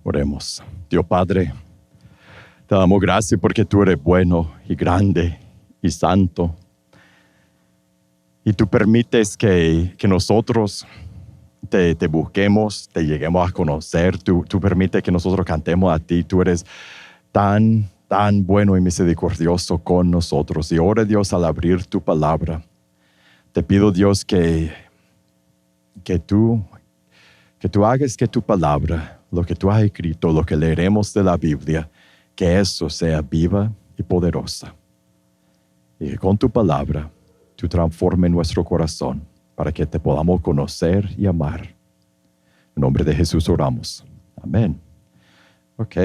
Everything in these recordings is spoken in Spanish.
Oremos. Dios Padre, te damos gracias porque tú eres bueno y grande y santo. Y tú permites que nosotros te busquemos, te lleguemos a conocer. Tú permites que nosotros cantemos a ti. Tú eres tan bueno y misericordioso con nosotros. Y ahora, Dios, al abrir tu palabra, te pido, Dios, que tú hagas que tu palabra, lo que tú has escrito, lo que leeremos de la Biblia, que eso sea viva y poderosa. Y que con tu palabra, tú transformes nuestro corazón para que te podamos conocer y amar. En nombre de Jesús oramos. Amén. Ok.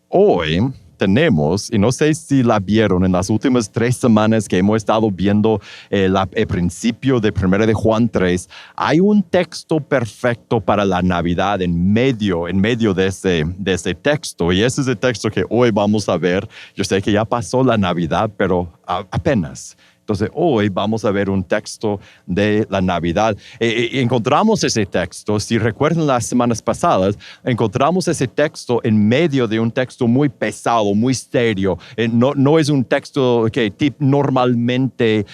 Hoy tenemos, y no sé si la vieron en las últimas 3 semanas que hemos estado viendo el principio de 1 de Juan 3, hay un texto perfecto para la Navidad en medio de ese texto. Y ese es el texto que hoy vamos a ver. Yo sé que ya pasó la Navidad, pero apenas. Entonces, hoy vamos a ver un texto de la Navidad. Encontramos ese texto, si recuerdan las semanas pasadas, encontramos ese texto en medio de un texto muy pesado, muy serio. No es un texto que normalmente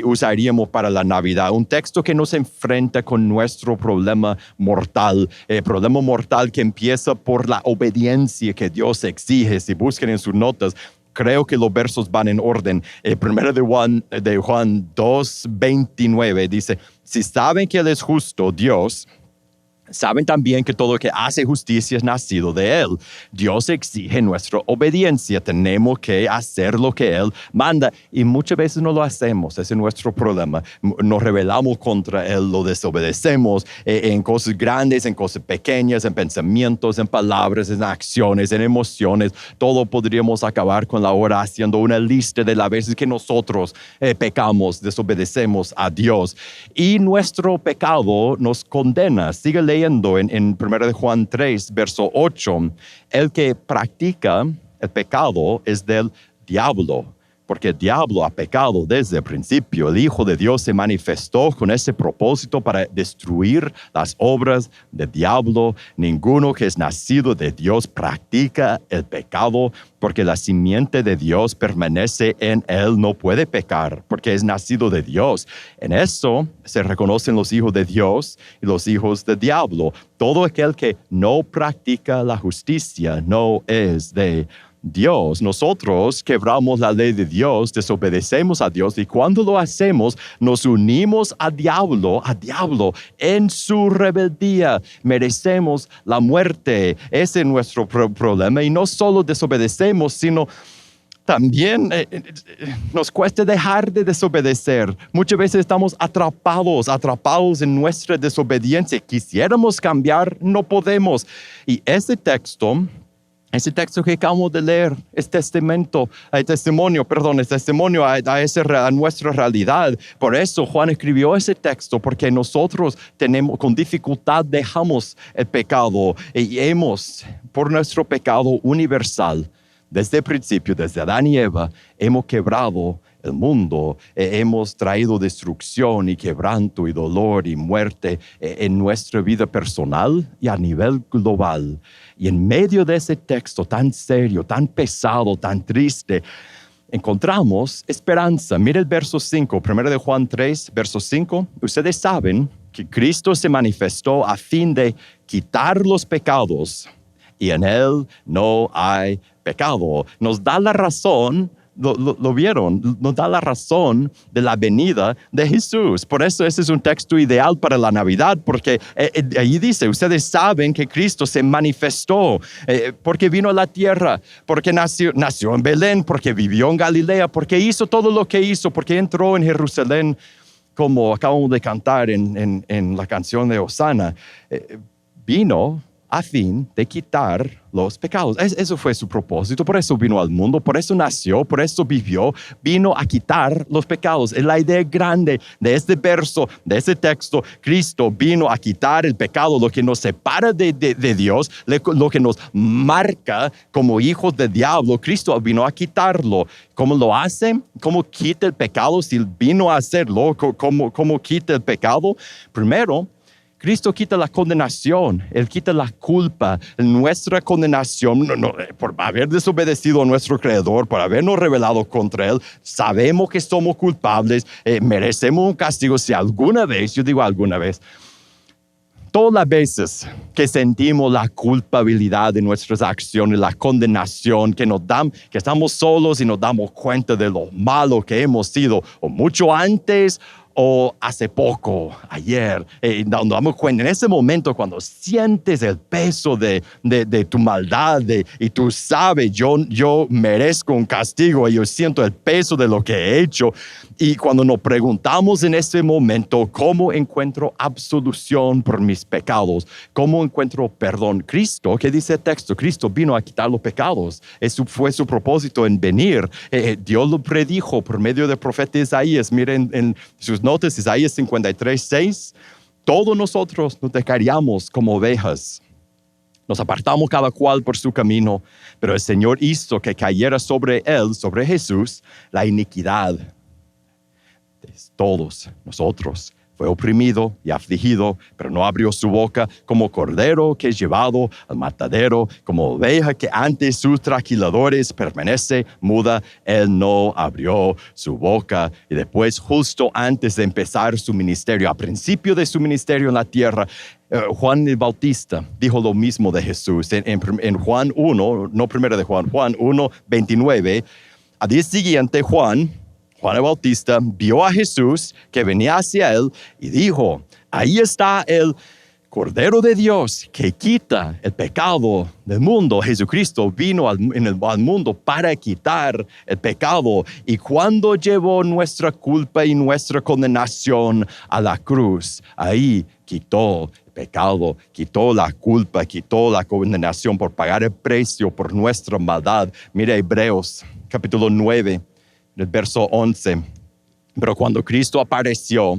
usaríamos para la Navidad. Un texto que nos enfrenta con nuestro problema mortal que empieza por la obediencia que Dios exige. Si buscan en sus notas, creo que los versos van en orden. Primero de Juan 2:29 dice, si saben que Él es justo, Dios, saben también que todo lo que hace justicia es nacido de Él. Dios exige nuestra obediencia. Tenemos que hacer lo que Él manda. Y muchas veces no lo hacemos. Ese es nuestro problema. Nos rebelamos contra Él, lo desobedecemos en cosas grandes, en cosas pequeñas, en pensamientos, en palabras, en acciones, en emociones. Todo podríamos acabar con la hora haciendo una lista de las veces que nosotros pecamos, desobedecemos a Dios. Y nuestro pecado nos condena. Sigue leyendo en 1 de Juan 3, verso 8, el que practica el pecado es del diablo, porque el diablo ha pecado desde el principio. El Hijo de Dios se manifestó con ese propósito para destruir las obras del diablo. Ninguno que es nacido de Dios practica el pecado, porque la simiente de Dios permanece en él, no puede pecar, porque es nacido de Dios. En eso se reconocen los hijos de Dios y los hijos del diablo. Todo aquel que no practica la justicia no es de Dios. Nosotros quebramos la ley de Dios, desobedecemos a Dios, y cuando lo hacemos, nos unimos a diablo en su rebeldía. Merecemos la muerte. Ese es nuestro problema. Y no solo desobedecemos, sino también nos cuesta dejar de desobedecer. Muchas veces estamos atrapados en nuestra desobediencia. Quisiéramos cambiar, no podemos. Y ese texto que acabamos de leer es testimonio a nuestra realidad. Por eso Juan escribió ese texto, porque nosotros con dificultad dejamos el pecado y por nuestro pecado universal, desde el principio, desde Adán y Eva, hemos quebrado el mundo, hemos traído destrucción y quebranto y dolor y muerte en nuestra vida personal y a nivel global. Y en medio de ese texto tan serio, tan pesado, tan triste, encontramos esperanza. Mira el verso 5, 1 de Juan 3, verso 5. Ustedes saben que Cristo se manifestó a fin de quitar los pecados, y en Él no hay pecado. Nos da la razón. Lo vieron, nos da la razón de la venida de Jesús. Por eso ese es un texto ideal para la Navidad, porque ahí dice, ustedes saben que Cristo se manifestó, porque vino a la tierra, porque nació en Belén, porque vivió en Galilea, porque hizo todo lo que hizo, porque entró en Jerusalén, como acabamos de cantar en la canción de Hosanna. Vino a fin de quitar los pecados. Eso fue su propósito, por eso vino al mundo, por eso nació, por eso vivió, vino a quitar los pecados. Es la idea grande de este verso, de este texto. Cristo vino a quitar el pecado, lo que nos separa de Dios, lo que nos marca como hijos del diablo. Cristo vino a quitarlo. ¿Cómo lo hace? ¿Cómo quita el pecado? Si Él vino a hacerlo, ¿cómo quita el pecado? Primero, Cristo quita la condenación, Él quita la culpa, nuestra condenación, por haber desobedecido a nuestro Creador, por habernos rebelado contra Él. Sabemos que somos culpables, merecemos un castigo. Si alguna vez, yo digo alguna vez, todas las veces que sentimos la culpabilidad de nuestras acciones, la condenación que que estamos solos y nos damos cuenta de lo malo que hemos sido, o mucho antes o hace poco, ayer, nos damos cuenta en ese momento cuando sientes el peso de tu maldad y tú sabes, yo merezco un castigo y yo siento el peso de lo que he hecho. Y cuando nos preguntamos en ese momento, ¿cómo encuentro absolución por mis pecados? ¿Cómo encuentro perdón? Cristo, ¿qué dice el texto? Cristo vino a quitar los pecados. Eso fue su propósito en venir. Dios lo predijo por medio del profeta Isaías. Miren en sus notas, Isaías 53:6. Todos nosotros nos dejaríamos como ovejas. Nos apartamos cada cual por su camino, pero el Señor hizo que cayera sobre él, sobre Jesús, la iniquidad de todos nosotros. Fue oprimido y afligido, pero no abrió su boca, como cordero que es llevado al matadero, como oveja que ante sus trasquiladores permanece muda. Él no abrió su boca. Y después, justo antes de empezar su ministerio, a principio de su ministerio en la tierra, Juan el Bautista dijo lo mismo de Jesús. En Juan 1, no primero de Juan 1:29, al día siguiente Juan el Bautista vio a Jesús que venía hacia él y dijo, ahí está el Cordero de Dios que quita el pecado del mundo. Jesucristo vino al mundo para quitar el pecado. Y cuando llevó nuestra culpa y nuestra condenación a la cruz, ahí quitó el pecado, quitó la culpa, quitó la condenación por pagar el precio por nuestra maldad. Mira Hebreos capítulo 9. En el verso 11, pero cuando Cristo apareció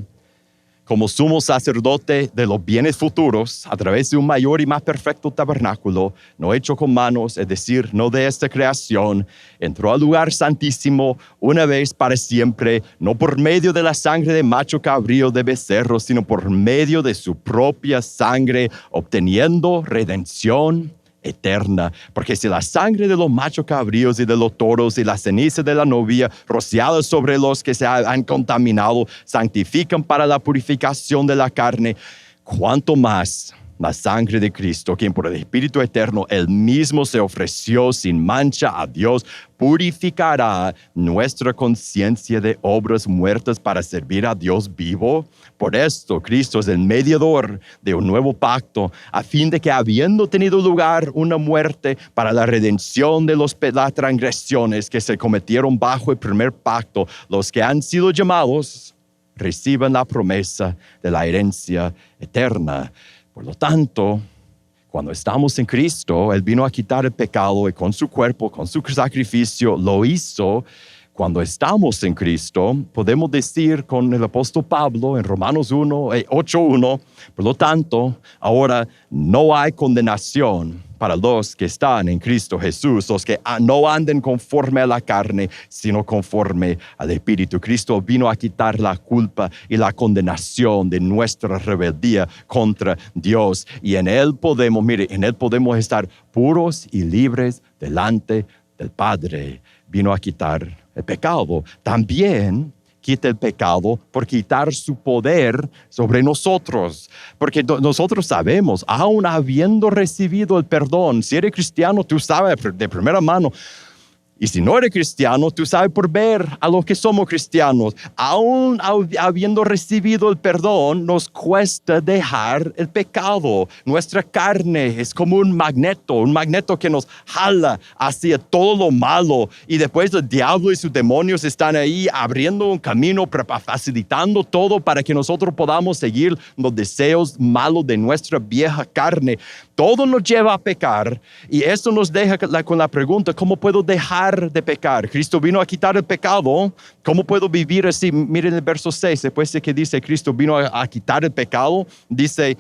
como sumo sacerdote de los bienes futuros a través de un mayor y más perfecto tabernáculo, no hecho con manos, es decir, no de esta creación, entró al lugar santísimo una vez para siempre, no por medio de la sangre de macho cabrío de becerro, sino por medio de su propia sangre, obteniendo redención eterna, porque si la sangre de los machos cabríos y de los toros y la ceniza de la novia rociadas sobre los que se han contaminado santifican para la purificación de la carne, cuánto más la sangre de Cristo, quien por el Espíritu Eterno Él mismo se ofreció sin mancha a Dios, purificará nuestra conciencia de obras muertas para servir a Dios vivo. Por esto Cristo es el mediador de un nuevo pacto, a fin de que habiendo tenido lugar una muerte para la redención de las transgresiones que se cometieron bajo el primer pacto, los que han sido llamados reciban la promesa de la herencia eterna. Por lo tanto, cuando estamos en Cristo, Él vino a quitar el pecado y con su cuerpo, con su sacrificio, lo hizo. Cuando estamos en Cristo, podemos decir con el apóstol Pablo en Romanos 8:1, por lo tanto, ahora no hay condenación para los que están en Cristo Jesús, los que no anden conforme a la carne, sino conforme al Espíritu. Cristo vino a quitar la culpa y la condenación de nuestra rebeldía contra Dios. Y en Él podemos estar puros y libres delante del Padre. Vino a quitar el pecado. También quita el pecado por quitar su poder sobre nosotros. Porque nosotros sabemos, aún habiendo recibido el perdón, si eres cristiano, tú sabes de primera mano. Y si no eres cristiano, tú sabes por ver a los que somos cristianos. Aún habiendo recibido el perdón, nos cuesta dejar el pecado. Nuestra carne es como un magneto que nos jala hacia todo lo malo. Y después el diablo y sus demonios están ahí abriendo un camino, facilitando todo para que nosotros podamos seguir los deseos malos de nuestra vieja carne. Todo nos lleva a pecar y esto nos deja con la pregunta, ¿cómo puedo dejar de pecar? Cristo vino a quitar el pecado. ¿Cómo puedo vivir así? Miren el verso 6, después de que dice Cristo vino a quitar el pecado, dice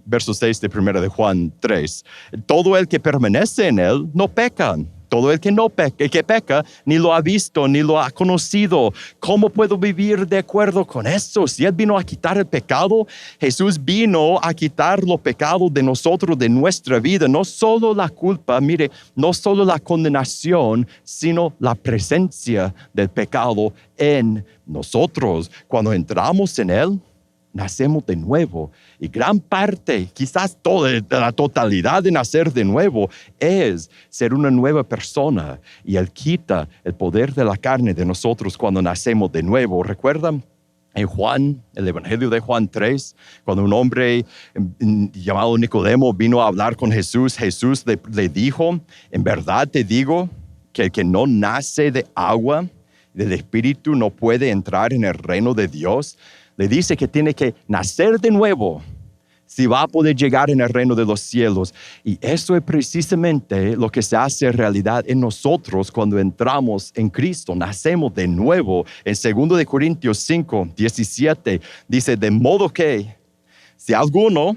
verso 6 de 1 de Juan 3, todo el que permanece en Él no peca. todo el que no peca, que peca, ni lo ha visto, ni lo ha conocido. ¿Cómo puedo vivir de acuerdo con eso? Si Él vino a quitar el pecado, Jesús vino a quitar los pecados de nosotros, de nuestra vida. No solo la culpa, mire, no solo la condenación, sino la presencia del pecado en nosotros. Cuando entramos en Él, nacemos de nuevo. Y gran parte, quizás toda la totalidad de nacer de nuevo es ser una nueva persona. Y Él quita el poder de la carne de nosotros cuando nacemos de nuevo. ¿Recuerdan? En Juan, el Evangelio de Juan 3, cuando un hombre llamado Nicodemo vino a hablar con Jesús, Jesús le dijo, en verdad te digo que el que no nace de agua, del Espíritu, no puede entrar en el reino de Dios. Le dice que tiene que nacer de nuevo si va a poder llegar en el reino de los cielos. Y eso es precisamente lo que se hace realidad en nosotros cuando entramos en Cristo. Nacemos de nuevo. En 2 de Corintios 5, 17 dice, de modo que si alguno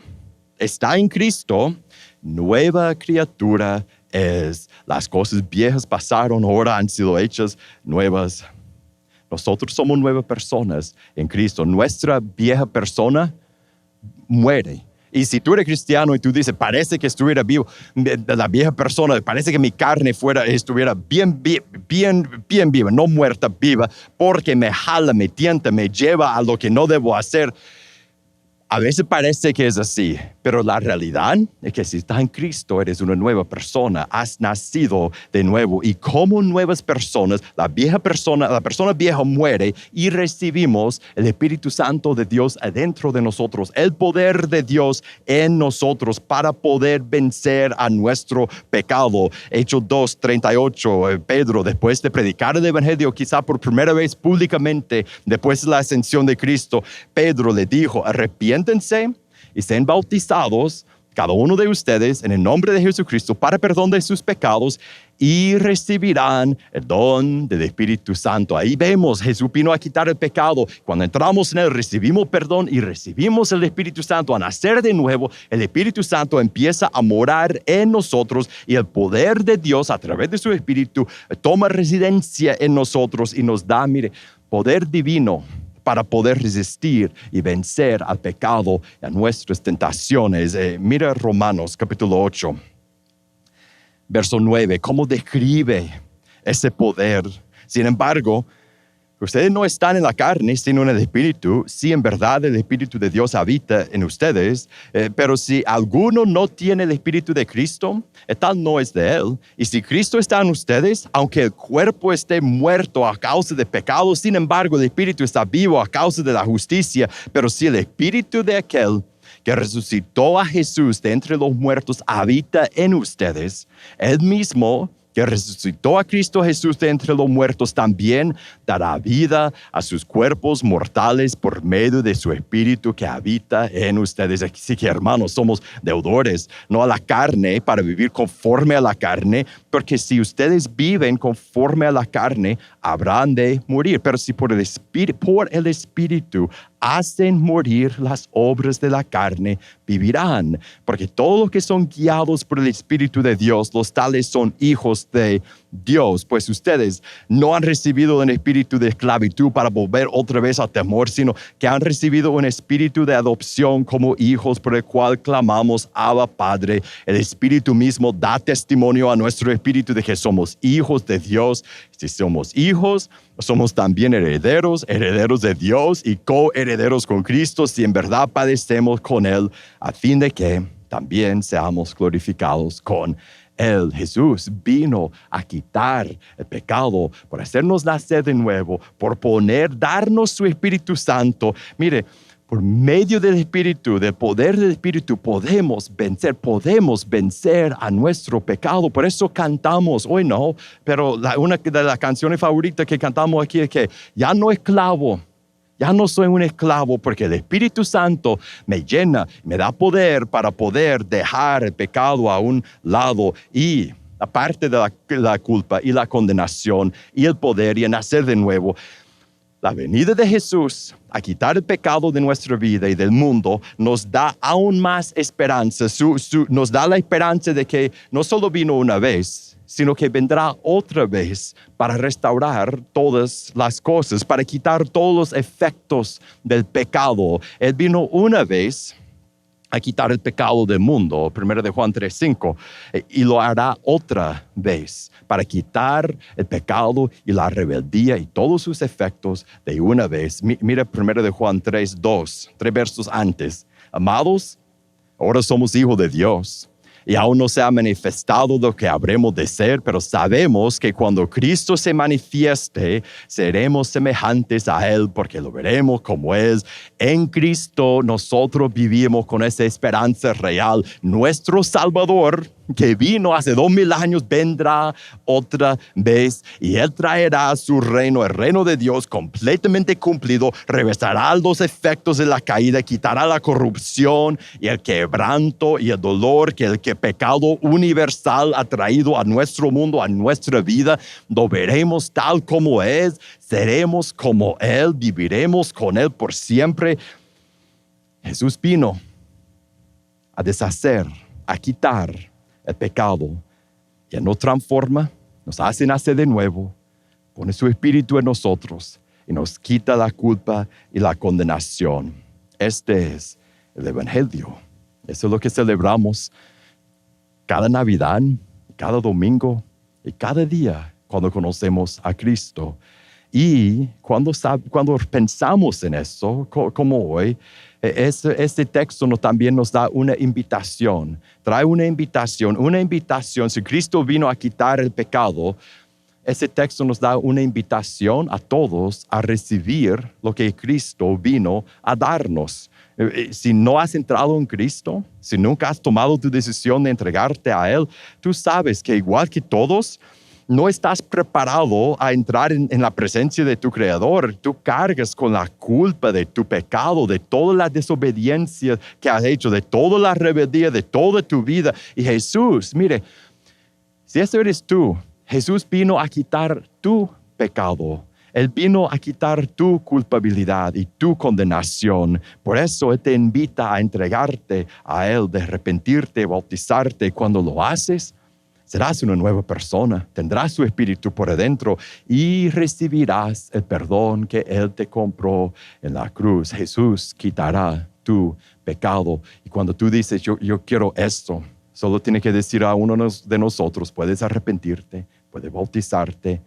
está en Cristo, nueva criatura es. Las cosas viejas pasaron, ahora han sido hechas nuevas. Nosotros somos nuevas personas en Cristo. Nuestra vieja persona muere. Y si tú eres cristiano y tú dices, parece que estuviera vivo, la vieja persona, parece que mi carne estuviera bien viva, no muerta, viva, porque me jala, me tienta, me lleva a lo que no debo hacer. A veces parece que es así, pero la realidad es que si estás en Cristo, eres una nueva persona, has nacido de nuevo. Y como nuevas personas, la persona vieja muere y recibimos el Espíritu Santo de Dios adentro de nosotros, el poder de Dios en nosotros para poder vencer a nuestro pecado. Hechos 2:38, Pedro, después de predicar el Evangelio, quizá por primera vez públicamente, después de la ascensión de Cristo, Pedro le dijo, arrepiéntanse y sean bautizados cada uno de ustedes en el nombre de Jesucristo para perdón de sus pecados y recibirán el don del Espíritu Santo. Ahí vemos, Jesús vino a quitar el pecado. Cuando entramos en Él, recibimos perdón y recibimos el Espíritu Santo. A nacer de nuevo, el Espíritu Santo empieza a morar en nosotros y el poder de Dios a través de su Espíritu toma residencia en nosotros y nos da, mire, poder divino para poder resistir y vencer al pecado y a nuestras tentaciones. Mira Romanos capítulo 8, verso 9, cómo describe ese poder. Sin embargo, ustedes no están en la carne, sino en el Espíritu. Si en verdad el Espíritu de Dios habita en ustedes, pero si alguno no tiene el Espíritu de Cristo, tal no es de Él. Y si Cristo está en ustedes, aunque el cuerpo esté muerto a causa de pecado, sin embargo el Espíritu está vivo a causa de la justicia. Pero si el Espíritu de aquel que resucitó a Jesús de entre los muertos habita en ustedes, Él mismo que resucitó a Cristo Jesús de entre los muertos, también dará vida a sus cuerpos mortales por medio de su Espíritu que habita en ustedes. Así que, hermanos, somos deudores, no a la carne, para vivir conforme a la carne, porque si ustedes viven conforme a la carne, habrán de morir. Pero si por el Espíritu hacen morir las obras de la carne, vivirán. Porque todos los que son guiados por el Espíritu de Dios, los tales son hijos de Dios. Pues ustedes no han recibido un espíritu de esclavitud para volver otra vez al temor, sino que han recibido un espíritu de adopción como hijos, por el cual clamamos, Abba, Padre. El Espíritu mismo da testimonio a nuestro espíritu de que somos hijos de Dios. Si somos hijos, somos también herederos de Dios y coherederos con Cristo, si en verdad padecemos con Él, a fin de que también seamos glorificados con Él. Jesús vino a quitar el pecado, por hacernos nacer de nuevo, por darnos su Espíritu Santo. Mire, por medio del Espíritu, del poder del Espíritu, podemos vencer a nuestro pecado. Por eso cantamos, hoy no, pero una de las canciones favoritas que cantamos aquí es que ya no esclavo. Ya no soy un esclavo porque el Espíritu Santo me llena, me da poder para poder dejar el pecado a un lado y aparte de la culpa y la condenación y el poder y el nacer de nuevo. La venida de Jesús a quitar el pecado de nuestra vida y del mundo nos da aún más esperanza. Nos da la esperanza de que no solo vino una vez, sino que vendrá otra vez para restaurar todas las cosas, para quitar todos los efectos del pecado. Él vino una vez a quitar el pecado del mundo, 1 de Juan 3:5, y lo hará otra vez para quitar el pecado y la rebeldía y todos sus efectos de una vez. Mira 1 de Juan 3:2, 3 versos antes. Amados, ahora somos hijos de Dios. Y aún no se ha manifestado lo que habremos de ser, pero sabemos que cuando Cristo se manifieste, seremos semejantes a Él, porque lo veremos como es. En Cristo nosotros vivimos con esa esperanza real. Nuestro Salvador, que vino hace 2000 años, vendrá otra vez y Él traerá su reino, el reino de Dios completamente cumplido, reversará los efectos de la caída, quitará la corrupción y el quebranto y el dolor que el pecado universal ha traído a nuestro mundo, a nuestra vida. Lo veremos tal como es, seremos como Él, viviremos con Él por siempre. Jesús vino a deshacer, a quitar el pecado. Y Él nos transforma, nos hace nacer de nuevo, pone su espíritu en nosotros y nos quita la culpa y la condenación. Este es el Evangelio. Eso es lo que celebramos cada Navidad, cada domingo y cada día cuando conocemos a Cristo. Y cuando pensamos en eso, como hoy, este texto también nos da una invitación. Trae una invitación. Si Cristo vino a quitar el pecado, ese texto nos da una invitación a todos a recibir lo que Cristo vino a darnos. Si no has entrado en Cristo, si nunca has tomado tu decisión de entregarte a Él, tú sabes que igual que todos, no estás preparado a entrar en la presencia de tu Creador. Tú cargas con la culpa de tu pecado, de toda la desobediencia que has hecho, de toda la rebeldía, de toda tu vida. Y Jesús, mire, si eso eres tú, Jesús vino a quitar tu pecado. Él vino a quitar tu culpabilidad y tu condenación. Por eso Él te invita a entregarte a Él, de arrepentirte, bautizarte. Cuando lo haces, serás una nueva persona, tendrás su espíritu por adentro y recibirás el perdón que Él te compró en la cruz. Jesús quitará tu pecado. Y cuando tú dices, yo quiero esto, solo tiene que decir a uno de nosotros, puedes arrepentirte, puedes bautizarte.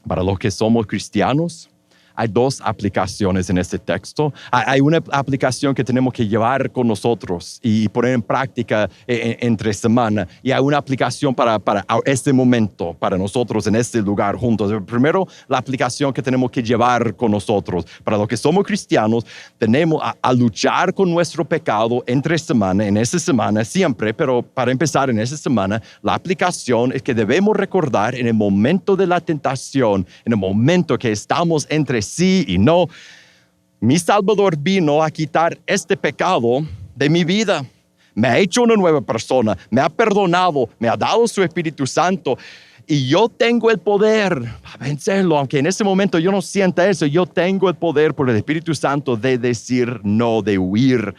Para los que somos cristianos, hay dos aplicaciones en este texto. Hay una aplicación que tenemos que llevar con nosotros y poner en práctica entre semana. Y hay una aplicación para este momento, para nosotros en este lugar juntos. Primero, la aplicación que tenemos que llevar con nosotros. Para los que somos cristianos, tenemos a luchar con nuestro pecado entre semana, en esta semana siempre. Pero para empezar en esta semana, la aplicación es que debemos recordar en el momento de la tentación, en el momento que estamos entre sí y no, mi Salvador vino a quitar este pecado de mi vida. Me ha hecho una nueva persona, me ha perdonado, me ha dado su Espíritu Santo y yo tengo el poder a vencerlo. Aunque en ese momento yo no sienta eso, yo tengo el poder por el Espíritu Santo de decir no, de huir.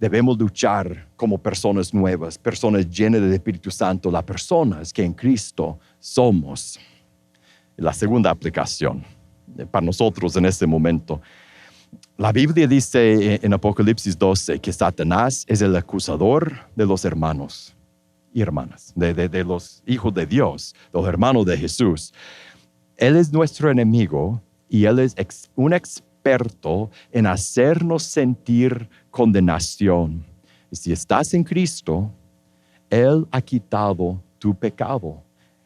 Debemos luchar como personas nuevas, personas llenas del Espíritu Santo, las personas que en Cristo somos. La segunda aplicación para nosotros en este momento. La Biblia dice en Apocalipsis 12 que Satanás es el acusador de los hermanos y hermanas, de los hijos de Dios, los hermanos de Jesús. Él es nuestro enemigo y Él es un experto en hacernos sentir condenación. Y si estás en Cristo, Él ha quitado tu pecado.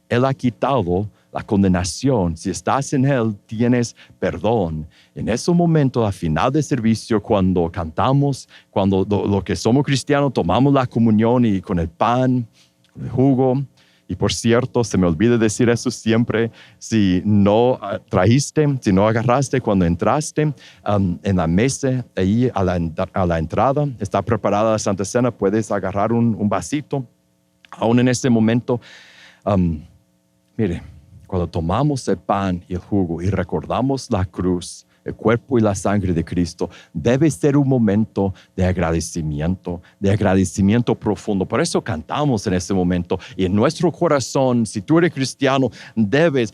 Él ha quitado la condenación. Si estás en Él, tienes perdón. En ese momento, al final del servicio, cuando cantamos, cuando lo que somos cristianos, tomamos la comunión y con el pan, con el jugo. Y por cierto, se me olvida decir eso siempre, si no trajiste, si no agarraste cuando entraste en la mesa, ahí a la entrada, está preparada la Santa Cena, puedes agarrar un vasito. Aún en este momento, mire, cuando tomamos el pan y el jugo y recordamos la cruz, el cuerpo y la sangre de Cristo, debe ser un momento de agradecimiento profundo. Por eso cantamos en ese momento. Y en nuestro corazón, si tú eres cristiano, debes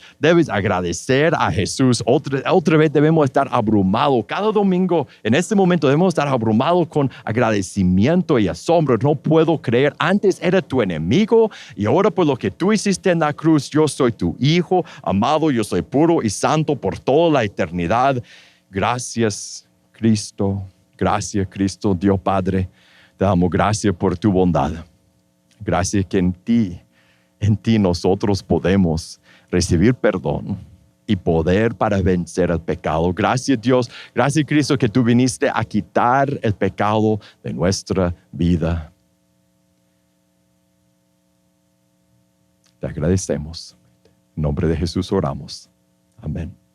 agradecer a Jesús. Otra vez debemos estar abrumados. Cada domingo, en este momento, debemos estar abrumados con agradecimiento y asombro. No puedo creer. Antes era tu enemigo y ahora por lo que tú hiciste en la cruz, yo soy tu hijo amado. Yo soy puro y santo por toda la eternidad. Gracias, Cristo. Gracias, Cristo, Dios Padre. Te damos gracias por tu bondad. Gracias que en ti nosotros podemos recibir perdón y poder para vencer el pecado. Gracias, Dios. Gracias, Cristo, que tú viniste a quitar el pecado de nuestra vida. Te agradecemos. En nombre de Jesús oramos. Amén.